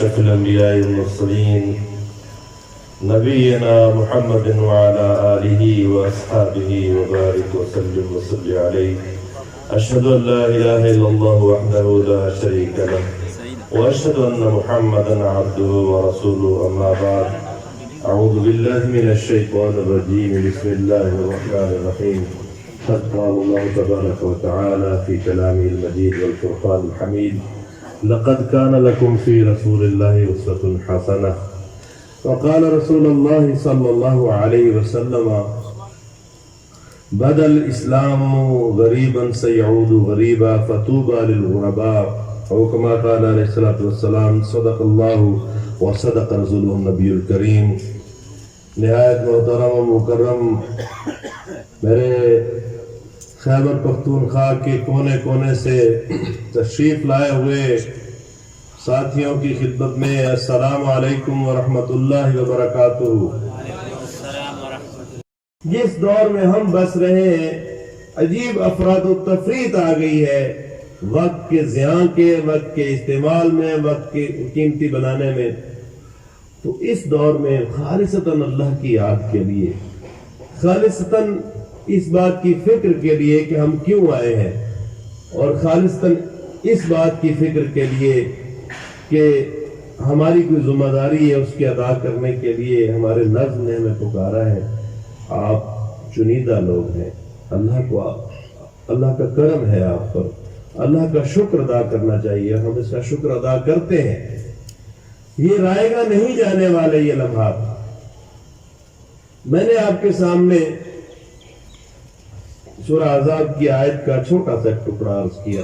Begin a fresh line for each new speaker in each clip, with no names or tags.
أشرف الأنبياء والمرسلين نبينا محمد وعلى آله وأصحابه وبارك وسلم وصل عليه. أشهد أن لا إله إلا الله وحده لا شريك له وأشهد أن محمدا عبده ورسوله. أما بعد، أعوذ بالله من الشيطان الرجيم. بسم الله الرحمن الرحيم. قد قال الله تبارك وتعالى في كلامه المجيد والفرقان الحميد: لقد كان لكم في رسول الله أسوة حسنة. وقال رسول الله صلى الله عليه وسلم: بدأ الإسلام غريبا سيعود غريبا فطوبى للغرباء. أو كما قال عليه الصلاة والسلام: صدق الله وصدق رسوله النبی الکریم. نہایت محترم و مکرم میرے خیبر پختونخوا کے کونے کونے سے تشریف لائے ہوئے ساتھیوں کی خدمت میں السلام علیکم ورحمۃ اللہ وبرکاتہ. جس دور میں ہم بس رہے ہیں عجیب افراد و تفریط آ گئی ہے، وقت کے ضیاع کے، وقت کے استعمال میں، وقت کے قیمتی بنانے میں. تو اس دور میں خالصتاً اللہ کی یاد کے لیے، خالصتاً اس بات کی فکر کے لیے کہ ہم کیوں آئے ہیں، اور خالصتاً اس بات کی فکر کے لیے کہ ہماری کوئی ذمہ داری ہے اس کی ادا کرنے کے لیے ہمارے نظم نے ہمیں پکارا ہے. آپ چنیدہ لوگ ہیں، اللہ کا کرم ہے آپ پر، اللہ کا شکر ادا کرنا چاہیے. ہم اس کا شکر ادا کرتے ہیں. یہ رائے گا نہیں جانے والے یہ لمحات. میں نے آپ کے سامنے سورہ احزاب کی آیت کا چھوٹا سا ٹکڑا عرض کیا: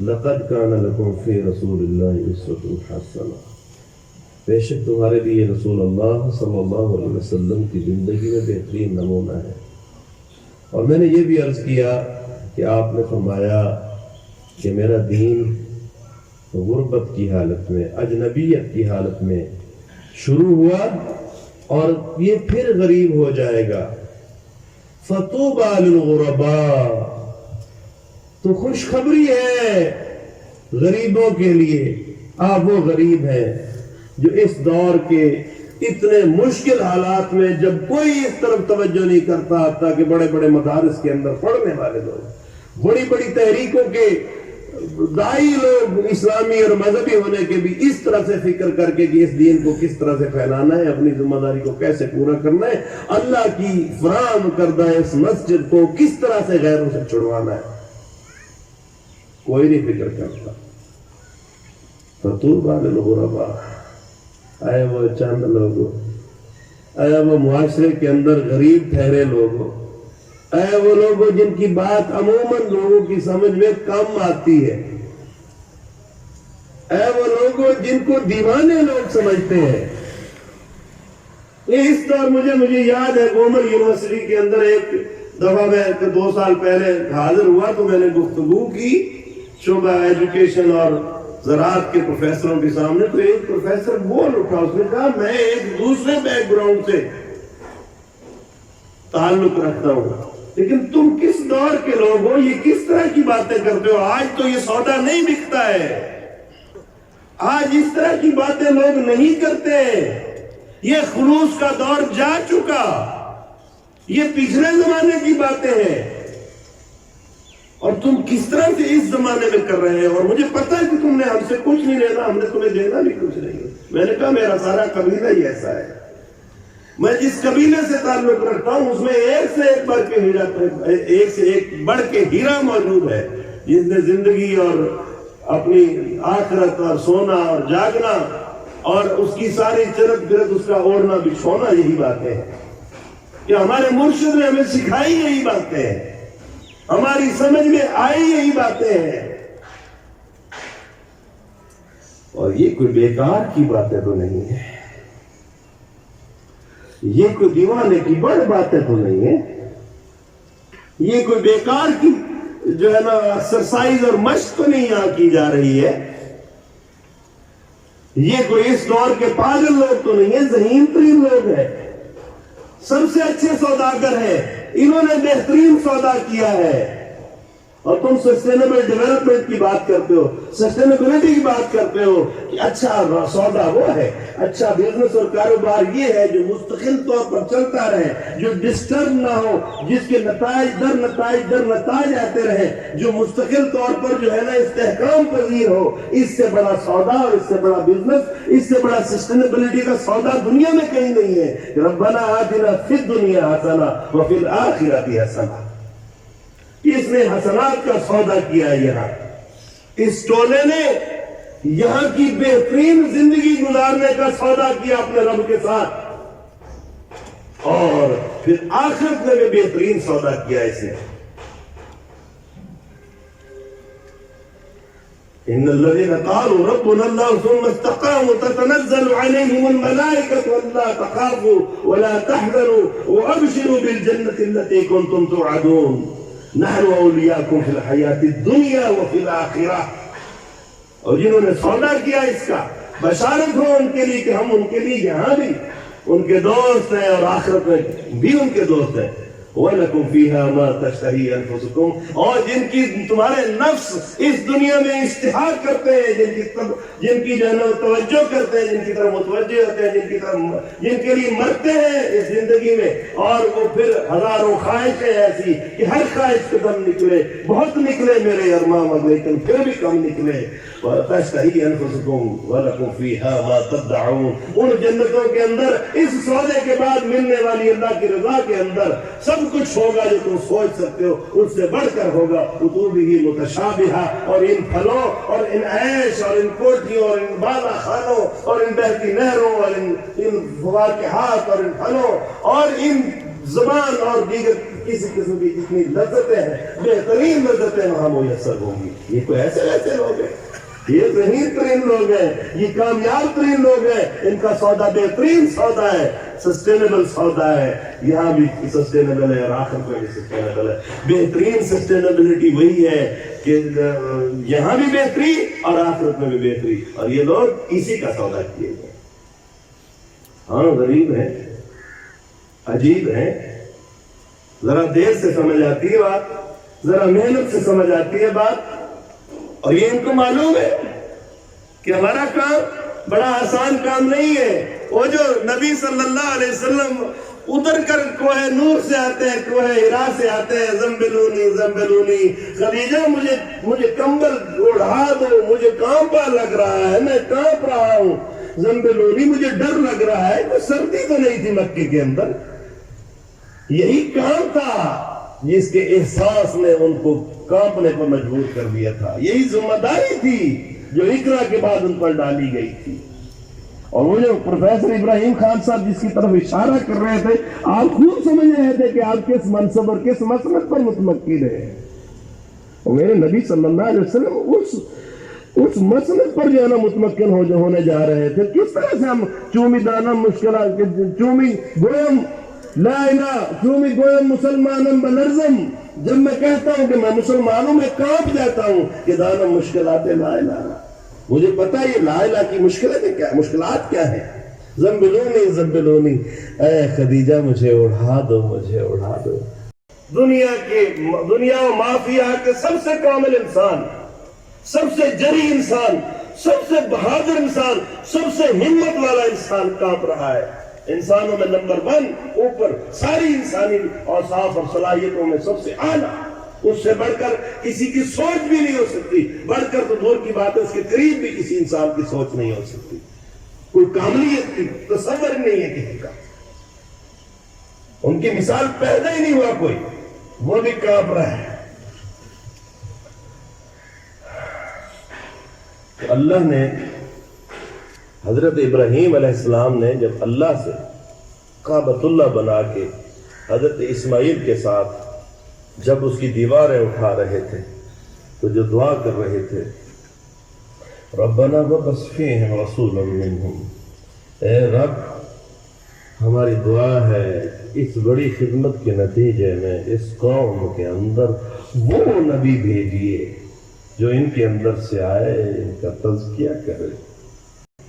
لقد كان لكم في رسول الله اسوة حسنة. بے شک تمہارے لیے رسول اللہ صلی اللہ علیہ وسلم کی زندگی میں بہترین نمونہ ہے. اور میں نے یہ بھی عرض کیا کہ آپ نے فرمایا کہ میرا دین غربت کی حالت میں، اجنبیت کی حالت میں شروع ہوا اور یہ پھر غریب ہو جائے گا. فطوبى للغرباء. تو خوشخبری ہے غریبوں کے لیے. آپ وہ غریب ہیں جو اس دور کے اتنے مشکل حالات میں، جب کوئی اس طرف توجہ نہیں کرتا، حتیٰ کہ بڑے بڑے مدارس کے اندر پڑھنے والے لوگ، بڑی بڑی تحریکوں کے دائی لوگ، اسلامی اور مذہبی ہونے کے بھی اس طرح سے فکر کر کے کہ اس دین کو کس طرح سے پھیلانا ہے، اپنی ذمہ داری کو کیسے پورا کرنا ہے، اللہ کی فراہم کردہ اس مسجد کو کس طرح سے غیروں سے چھڑوانا ہے، کوئی نہیں فکر کرتا. فطوبى للغرباء. اے وہ چند لوگوں، اے وہ معاشرے کے اندر غریب ٹھہرے لوگوں، اے وہ لوگوں جن کی بات عموماً لوگوں کی سمجھ میں کم آتی ہے، اے وہ لوگوں جن کو دیوانے لوگ سمجھتے ہیں. یہ اس طور مجھے یاد ہے گومر یونیورسٹی کے اندر ایک دفعہ میں 2 سال پہلے حاضر ہوا تو میں نے گفتگو کی شعبہ ایجوکیشن اور زراعت کے پروفیسروں کے سامنے. تو ایک پروفیسر بول اٹھا، اس نے کہا میں ایک دوسرے بیک گراؤنڈ سے تعلق رکھتا ہوں، لیکن تم کس دور کے لوگ ہو، یہ کس طرح کی باتیں کرتے ہو؟ آج تو یہ سودا نہیں بکتا ہے، آج اس طرح کی باتیں لوگ نہیں کرتے. یہ خلوص کا دور جا چکا، یہ پچھلے زمانے کی باتیں ہیں، اور تم کس طرح سے اس زمانے میں کر رہے ہیں. اور مجھے پتا ہے کہ تم نے ہم سے کچھ نہیں لینا، ہم نے تمہیں دینا بھی کچھ نہیں. میں نے کہا میرا سارا قبیلہ ہی ایسا ہے، میں جس قبیلے سے تعلق رکھتا ہوں اس میں ایک سے ایک بڑھ کے ہیرا موجود ہے، جس نے زندگی اور اپنی آخرت اور سونا اور جاگنا اور اس کی ساری چرت گرت، اس کا اوڑھنا بچھونا، یہی باتیں ہیں کہ ہمارے مرشد نے ہمیں سکھائی، یہی باتیں ہیں، ہماری سمجھ میں آئی، یہی باتیں ہیں. اور یہ کوئی بیکار کی باتیں تو نہیں ہے، یہ کوئی دیوانے کی بڑی باتیں تو نہیں ہے، یہ کوئی بیکار کی جو ہے نا ایکسرسائز اور مشق تو نہیں یہاں کی جا رہی ہے. یہ کوئی اس دور کے پاگل لوگ تو نہیں ہے، ذہین ترین لوگ ہیں، سب سے اچھے سوداگر ہیں، انہوں نے بہترین سودا کیا ہے. اور تم سسٹینیبل ڈیولپمنٹ کی بات کرتے ہو، سسٹینیبلٹی کی بات کرتے ہو کہ اچھا سودا وہ ہے، اچھا بزنس اور کاروبار یہ ہے جو مستقل طور پر چلتا رہے، جو ڈسٹرب نہ ہو، جس کے نتائج در نتائج آتے رہے، جو مستقل طور پر جو ہے نا استحکام پذیر ہو۔ اس سے بڑا سودا اور اس سے بڑا بزنس، اس سے بڑا سسٹینیبلٹی کا سودا دنیا میں کہیں نہیں ہے۔ ربنا آتنا فی الدنیا حسنہ وفی الآخرۃ حسنہ۔ اس نے حسنات کا سودا کیا یہاں، اس ٹولے نے یہاں کی بہترین زندگی گزارنے کا سودا کیا اپنے رب کے ساتھ، اور پھر آخرت میں بھی بہترین سودا کیا اس نے۔ ان الذين قالوا ربنا الله ثم استقاموا تتنزل عليهم الملائكة الا تخافوا ولا تحزنوا وابشروا بالجنة التي كنتم توعدون نحن اولیاءکم فی الحیات الدنیا وفی الآخرہ۔ اور جنہوں نے سودا کیا اس کا، بشارت ہو ان کے لیے کہ ہم ان کے لیے یہاں بھی ان کے دوست ہیں اور آخرت میں بھی ان کے دوست ہیں۔ وَلَكُمْ فِيهَا مَا تَشْتَهِي أَنفُسُكُمْ، اور جن کی تمہارے نفس اس دنیا میں اشتہار کرتے ہیں، جن کی جو ہے نا توجہ کرتے ہیں، جن کی طرف متوجہ ہوتے ہیں، جن کے لیے مرتے ہیں اس زندگی میں، اور وہ پھر ہزاروں خواہشیں ایسی کہ ہر خواہش کے دم نکلے، بہت نکلے میرے ارمان، لیکن پھر بھی کم نکلے۔ وَتَشْتَهِي أَنفُسُكُمْ وَلَكُمْ فِيهَا مَا تَدَّعُونَ، ان جنتوں کے اندر اس سودے کے بعد ملنے والی اللہ کی رضا کے اندر سب کچھ ہوگا جو تم سوچ سکتے ہو، اس سے بڑھ کر ہوگا۔ قطوبہ متشابہہ، اور ان پھلوں اور ان عیش اور ان کوٹھیوں اور ان بالا خانوں اور ان بہتی نہروں اور ان فواکہات اور ان پھلوں اور ان زبان اور دیگر کسی قسم کی جتنی لذتیں ہیں، بہترین لذتیں وہاں میسر ہوں گی۔ یہ کوئی ایسے لوگ ہیں، یہ ذہین ترین لوگ ہیں، یہ کامیاب ترین لوگ ہیں، ان کا سودا بہترین سودا ہے، سسٹینیبل سودا ہے۔ یہاں بھی سسٹینیبل ہے اور آخر میں بھی سسٹینیبل ہے۔ بہترین سسٹینیبلٹی وہی ہے کہ یہاں بھی بہتری اور آخرت میں بھی بہتری، اور یہ لوگ اسی کا سودا کیے گئے۔ ہاں غریب ہیں، عجیب ہیں، ذرا دیر سے سمجھ آتی ہے بات، ذرا محنت سے سمجھ آتی ہے بات، اور یہ ان کو معلوم ہے کہ ہمارا کام بڑا آسان کام نہیں ہے۔ وہ جو نبی صلی اللہ علیہ وسلم اتر کر کوہ نور سے آتے ہیں، کوہ ہرا سے آتے ہیں، زنبلونی زنبلونی، خدیجہ مجھے کمبل اڑا دو، مجھے کانپا لگ رہا ہے، میں کانپ رہا ہوں، زنبلونی مجھے ڈر لگ رہا ہے۔ کوئی سردی تو نہیں تھی مکے کے اندر، یہی کام تھا جس کے احساس نے ان کو کانپنے پر مجبور کر دیا تھا، یہی ذمہ داری تھی جو اقرا کے بعد ان پر ڈالی گئی تھی۔ اور وہ جو پروفیسر ابراہیم خان صاحب جس کی طرف اشارہ کر رہے تھے، آپ خوب سمجھ رہے تھے کہ آپ کس منصب اور کس مسلک پر متمکن ہیں۔ اور میرے نبی صلی اللہ علیہ وسلم اس مسلک پر جو ہے نا متمکن ہونے جا رہے تھے۔ کس طرح سے ہم چومی دانا مشکلات، چومی گویم لا الہ، چومی گویم مسلمانم بلرزم، جب میں کہتا ہوں کہ میں مسلمانوں میں کانپ جاتا ہوں کہ دانا مشکلات لا الہ، مجھے پتا یہ لا الہ کی مشکلات کیا ہیں۔ زنبلونی زنبلونی، اے خدیجہ مجھے اڑا دو، مجھے اڑا دو۔ دنیا و مافیا کے سب سے کامل انسان، سب سے جری انسان، سب سے بہادر انسان، سب سے ہمت والا انسان کانپ رہا ہے۔ انسانوں میں نمبر 1 اوپر، ساری انسانی اوصاف اور صلاحیتوں میں سب سے اعلیٰ، اس سے بڑھ کر کسی کی سوچ بھی نہیں ہو سکتی، بڑھ کر تو دور کی بات ہے اس کے قریب بھی کسی انسان کی سوچ نہیں ہو سکتی، کوئی کاملیت کی تصور نہیں ہے کسی کا، ان کی مثال پیدا ہی نہیں ہوا کوئی، وہ بھی کانپ رہا ہے۔ تو اللہ نے، حضرت ابراہیم علیہ السلام نے جب اللہ سے کعبۃ اللہ بنا کے حضرت اسماعیل کے ساتھ جب اس کی دیواریں اٹھا رہے تھے تو جو دعا کر رہے تھے، ربنا وابعث فیہم رسولا منہم، اے رب ہماری دعا ہے اس بڑی خدمت کے نتیجے میں اس قوم کے اندر وہ نبی بھیجیے جو ان کے اندر سے آئے، ان کا تزکیہ کرے،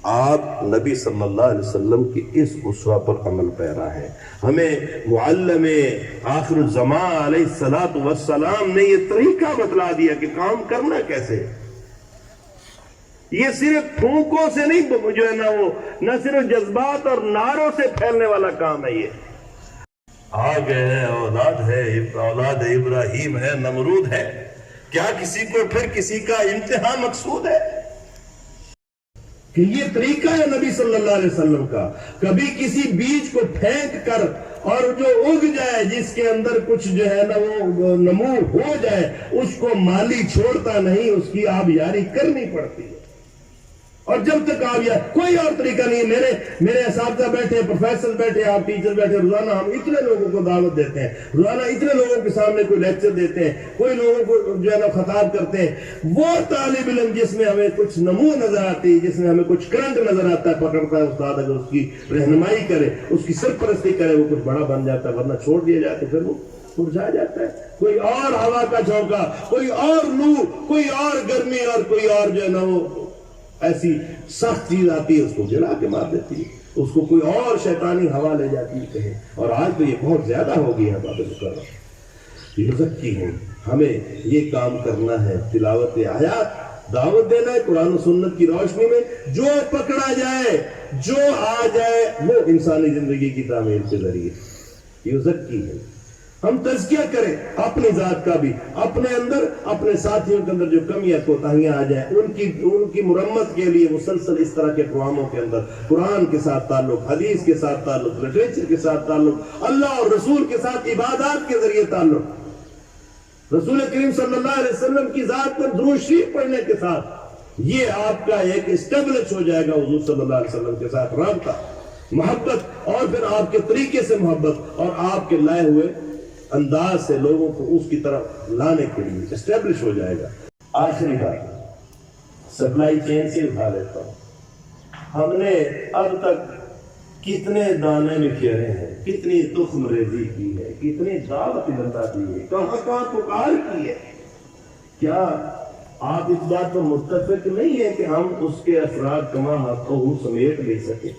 آپ نبی صلی اللہ علیہ وسلم کی اس اسوہ پر عمل پیرا ہے. ہمیں معلم آخر الزمان علیہ الصلوۃ والسلام نے یہ طریقہ بتلا دیا کہ کام کرنا کیسے. یہ صرف پھونکوں سے نہیں جو ہے نا وہ نہ صرف جذبات اور نعروں سے پھیلنے والا کام ہے. یہ آگے ہے، اولاد ابراہیم ہے، نمرود ہے. کیا کسی کو پھر کسی کا انتہا مقصود ہے؟ کہ یہ طریقہ ہے نبی صلی اللہ علیہ وسلم کا. کبھی کسی بیج کو پھینک کر اور جو اگ جائے، جس کے اندر کچھ جو ہے نا وہ نمو ہو جائے، اس کو مالی چھوڑتا نہیں، اس کی آبیاری کرنی پڑتی ہے. اور جب تک کوئی اور طریقہ نہیں ہے. میرے اساتذہ بیٹھے، پروفیسر بیٹھے، آپ ٹیچر بیٹھے، روزانہ ہم اتنے لوگوں کو دعوت دیتے ہیں، روزانہ اتنے لوگوں کے سامنے کوئی لیکچر دیتے ہیں، کوئی لوگوں کو جو ہے نا خطاب کرتے ہیں. وہ طالب علم جس میں ہمیں کچھ نمو نظر آتی ہے، جس میں ہمیں کچھ کرنٹ نظر آتا ہے، پکڑتا ہے استاد اگر اس کی رہنمائی کرے، اس کی سرپرستی کرے، وہ کچھ بڑا بن جاتا ہے. ورنہ چھوڑ دیا جائے تو پھر وہ مرجھا جاتا ہے. کوئی اور ہوا کا جھونکا، کوئی اور لو، کوئی اور گرمی، اور کوئی اور جو ہے نا وہ ایسی سخت چیز آتی ہے، اس کو جلا کے مار دیتی ہے. اس کو کوئی اور شیطانی ہوا لے جاتی ہے کہیں. اور آج تو یہ بہت زیادہ ہو گئی ہے باب مکرم. یزکی ہیں، ہمیں یہ کام کرنا ہے، تلاوت آیات، دعوت دینا ہے قرآن و سنت کی روشنی میں. جو پکڑا جائے، جو آ جائے، وہ انسانی زندگی کی تعمیر کے ذریعے. یزکی ہے، ہم تزکیہ کریں اپنی ذات کا بھی، اپنے اندر، اپنے ساتھیوں کے اندر جو کمیاں کوتاہیاں آ جائیں ان کی مرمت کے لیے مسلسل اس طرح کے پروگراموں کے اندر قرآن کے ساتھ تعلق، حدیث کے ساتھ تعلق، لٹریچر کے ساتھ تعلق، اللہ اور رسول کے ساتھ عبادات کے ذریعے تعلق، رسول کریم صلی اللہ علیہ وسلم کی ذات پر درود شریف پڑھنے کے ساتھ. یہ آپ کا ایک اسٹیبلش ہو جائے گا حضور صلی اللہ علیہ وسلم کے ساتھ رابطہ، محبت، اور پھر آپ کے طریقے سے محبت اور آپ کے لائے ہوئے انداز سے لوگوں کو اس کی طرف لانے کے لیے اسٹیبلش ہو جائے گا. آخری بات سپلائی چین سے اٹھا لیتا ہوں. ہم نے اب تک کتنے دانے بکھیرے ہیں، کتنی تخم ریزی کی ہے، کتنی دعوت اللہ دی ہے، کہاں کہاں پکار کی ہے. کیا آپ اس بات پر متفق نہیں ہے کہ ہم اس کے اثرات کما ہاتھوں سمیٹ لے سکے؟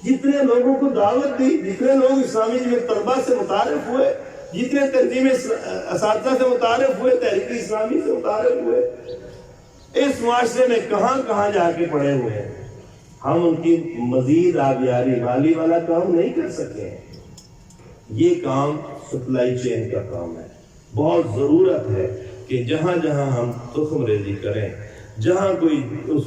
جتنے لوگوں کو دعوت دی، جتنے لوگ اسلامی طلبہ سے متعارف ہوئے، جتنے تنظیم اساتذہ سے متعارف ہوئے، تحریک اسلامی سے متعارف ہوئے، اس معاشرے میں کہاں کہاں جا کے پڑے ہوئے ہیں. ہم ان کی مزید آبیاری، مالی والا کام نہیں کر سکے ہیں. یہ کام سپلائی چین کا کام ہے. بہت ضرورت ہے کہ جہاں جہاں ہم تخم ریزی کریں، جہاں کوئی اس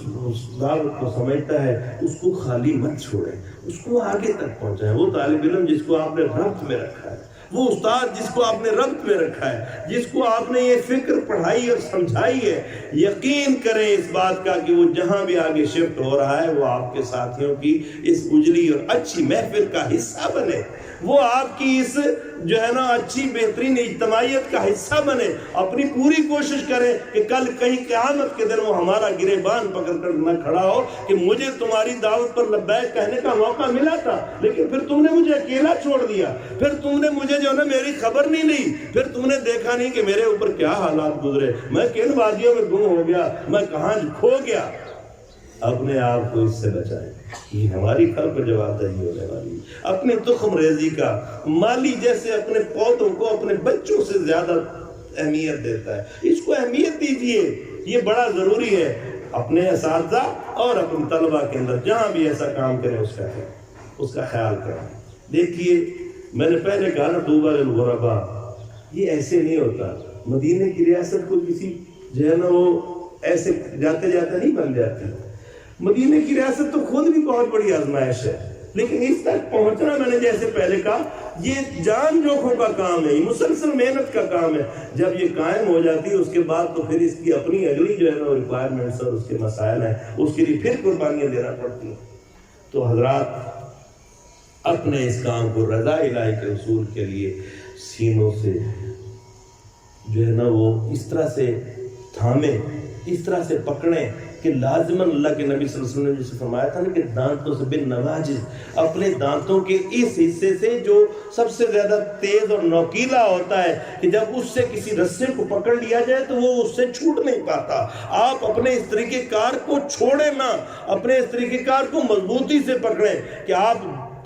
دعوت کو سمجھتا ہے، اس کو خالی مت چھوڑیں، اس کو آگے تک پہنچائیں. وہ طالب علم جس کو آپ نے ربط میں رکھا ہے، وہ استاد جس کو آپ نے ربط میں رکھا ہے، جس کو آپ نے یہ فکر پڑھائی اور سمجھائی ہے، یقین کریں اس بات کا کہ وہ جہاں بھی آگے شفٹ ہو رہا ہے، وہ آپ کے ساتھیوں کی اس اجلی اور اچھی محفل کا حصہ بنے. وہ آپ کی اس جو ہے نا اچھی بہترین اجتماعیت کا حصہ بنے. اپنی پوری کوشش کریں کہ کل کہیں قیامت کے دن وہ ہمارا گریبان پکڑ کر نہ کھڑا ہو کہ مجھے تمہاری دعوت پر لبیک کہنے کا موقع ملا تھا، لیکن پھر تم نے مجھے اکیلا چھوڑ دیا، پھر تم نے مجھے جو ہے نا میری خبر نہیں لی، پھر تم نے دیکھا نہیں کہ میرے اوپر کیا حالات گزرے، میں کن وادیوں میں گم ہو گیا، میں کہاں کھو گیا. اپنے آپ کو اس سے بچائیں. یہ ہماری کل پر جوابداری ہونے والی. اپنے تخم ریزی کا مالی جیسے اپنے پودوں کو اپنے بچوں سے زیادہ اہمیت دیتا ہے، اس کو اہمیت دیجیے. یہ بڑا ضروری ہے. اپنے اساتذہ اور اپنے طلبہ کے اندر جہاں بھی ایسا کام کریں اس کا خیال کریں. دیکھیے میں نے پہلے کہا نا طوبیٰ للغرباء، یہ ایسے نہیں ہوتا. مدینے کی ریاست کو کسی جو ہے نا وہ ایسے جاتے جاتے نہیں بن جاتی. مدینے کی ریاست تو خود بھی بہت بڑی آزمائش ہے، لیکن اس تک پہنچنا میں نے جیسے پہلے کہا یہ جان جوکھوں کا کام ہے، یہ مسلسل محنت کا کام ہے. جب یہ قائم ہو جاتی ہے اس کے بعد تو پھر اس کی اپنی اگلی جو ہے نا ریکوائرمنٹس اور اس کے مسائل ہیں، اس کے لیے پھر قربانیاں دینا پڑتی ہیں. تو حضرات اپنے اس کام کو رضا الہی کے اصول کے لیے سینوں سے جو ہے نا وہ اس طرح سے تھامیں، اس طرح سے پکڑیں کہ لازماً اللہ کے نبی صلی اللہ علیہ وسلم نے جسے فرمایا تھا نا کہ دانتوں سے بن نواجز، اپنے دانتوں کے اس حصے سے جو سب سے زیادہ تیز اور نوکیلا ہوتا ہے کہ جب اس سے کسی رسے کو پکڑ لیا جائے تو وہ اس سے چھوٹ نہیں پاتا. آپ اپنے اس طریقے کار کو چھوڑیں نہ، اپنے اس طریقے کار کو مضبوطی سے پکڑیں کہ آپ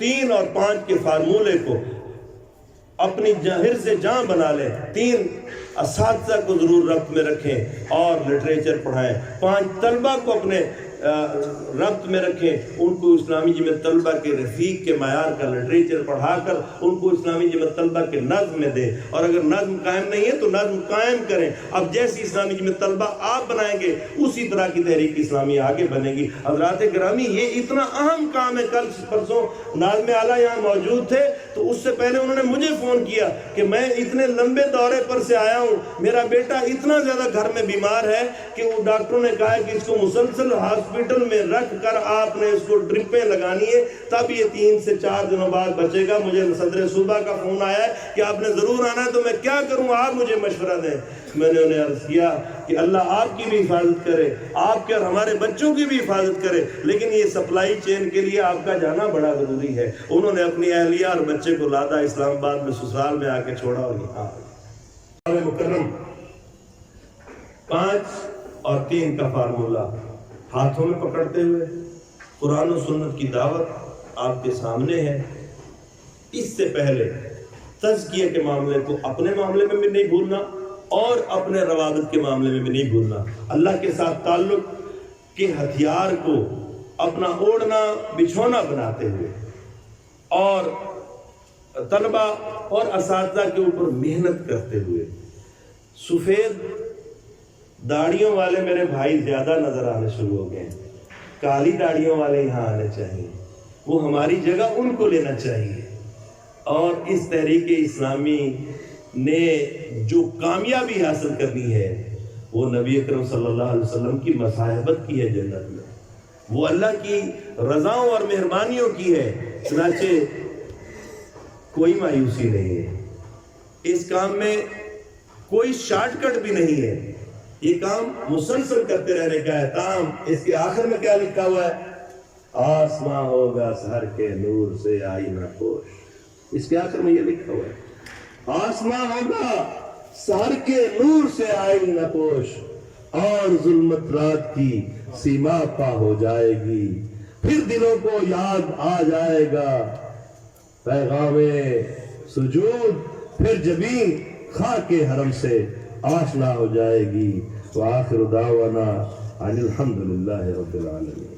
3 اور 5 کے فارمولے کو اپنی ظاہر سے جان بنا لیں. 3 اساتذہ کو ضرور ربط میں رکھیں اور لٹریچر پڑھائیں. 5 طلبہ کو اپنے ربط میں رکھیں، ان کو اسلامی جمعیت طلبہ کے رفیق کے معیار کا لٹریچر پڑھا کر ان کو اسلامی جمعیت طلبہ کے نظم میں دیں. اور اگر نظم قائم نہیں ہے تو نظم قائم کریں. اب جیسی اسلامی جمعیت طلبہ آپ بنائیں گے اسی طرح کی تحریک اسلامی آگے بنے گی. حضرات گرامی، یہ اتنا اہم کام ہے. کل پرسوں ناظم اعلیٰ یہاں موجود تھے تو اس سے پہلے انہوں نے مجھے فون کیا کہ میں اتنے لمبے دورے پر سے آیا ہوں، میرا بیٹا اتنا زیادہ گھر میں بیمار ہے کہ وہ ڈاکٹروں نے کہا ہے کہ اس کو مسلسل ہاسپٹل میں رکھ کر آپ نے اس کو ڈرپیں لگانی ہے، تب یہ 3 سے 4 دنوں بعد بچے گا. مجھے صدر صوبہ کا فون آیا ہے کہ آپ نے ضرور آنا ہے. تو میں کیا کروں، آپ مجھے مشورہ دیں. میں نے انہیں عرض کیا کہ اللہ آپ کی بھی حفاظت کرے، آپ کے اور ہمارے بچوں کی بھی حفاظت کرے، لیکن یہ سپلائی چین کے لیے آپ کا جانا بڑا ضروری ہے. انہوں نے اپنی اہلیہ اور بچے کو لادا اسلام آباد میں سسرال میں آ کے چھوڑا اور یہاں مکرم 5 اور 3 کا فارمولہ ہاتھوں میں پکڑتے ہوئے قرآن و سنت کی دعوت آپ کے سامنے ہے. اس سے پہلے تزکیہ کے معاملے کو اپنے معاملے میں بھی نہیں بھولنا اور اپنے روابط کے معاملے میں بھی نہیں بھولنا. اللہ کے ساتھ تعلق کے ہتھیار کو اپنا اوڑھنا بچھونا بناتے ہوئے اور طلبہ اور اساتذہ کے اوپر محنت کرتے ہوئے. سفید داڑیوں والے میرے بھائی زیادہ نظر آنے شروع ہو گئے ہیں، کالی داڑیوں والے یہاں آنے چاہیے، وہ ہماری جگہ ان کو لینا چاہیے. اور اس تحریک اسلامی نے جو کامیابی حاصل کرنی ہے وہ نبی اکرم صلی اللہ علیہ وسلم کی مصاحبت کی ہے جنت میں، وہ اللہ کی رضاؤں اور مہربانیوں کی ہے. چنانچہ کوئی مایوسی نہیں ہے، اس کام میں کوئی شارٹ کٹ بھی نہیں ہے. یہ کام مسلسل کرتے رہنے کا ہے. کام اس کے آخر میں کیا لکھا ہوا ہے؟ آسماں ہوگا سحر کے نور سے آئینہ پوش. اس کے آخر میں یہ لکھا ہوا ہے، آسماں ہوگا سحر کے نور سے آئینہ پوش اور ظلمت رات کی سیما پا ہو جائے گی. پھر دلوں کو یاد آ جائے گا پیغام سجود، پھر جبین خاک حرم سے آشنا ہو جائے گی. وآخر دعوانا ان الحمدللہ رب العالمین.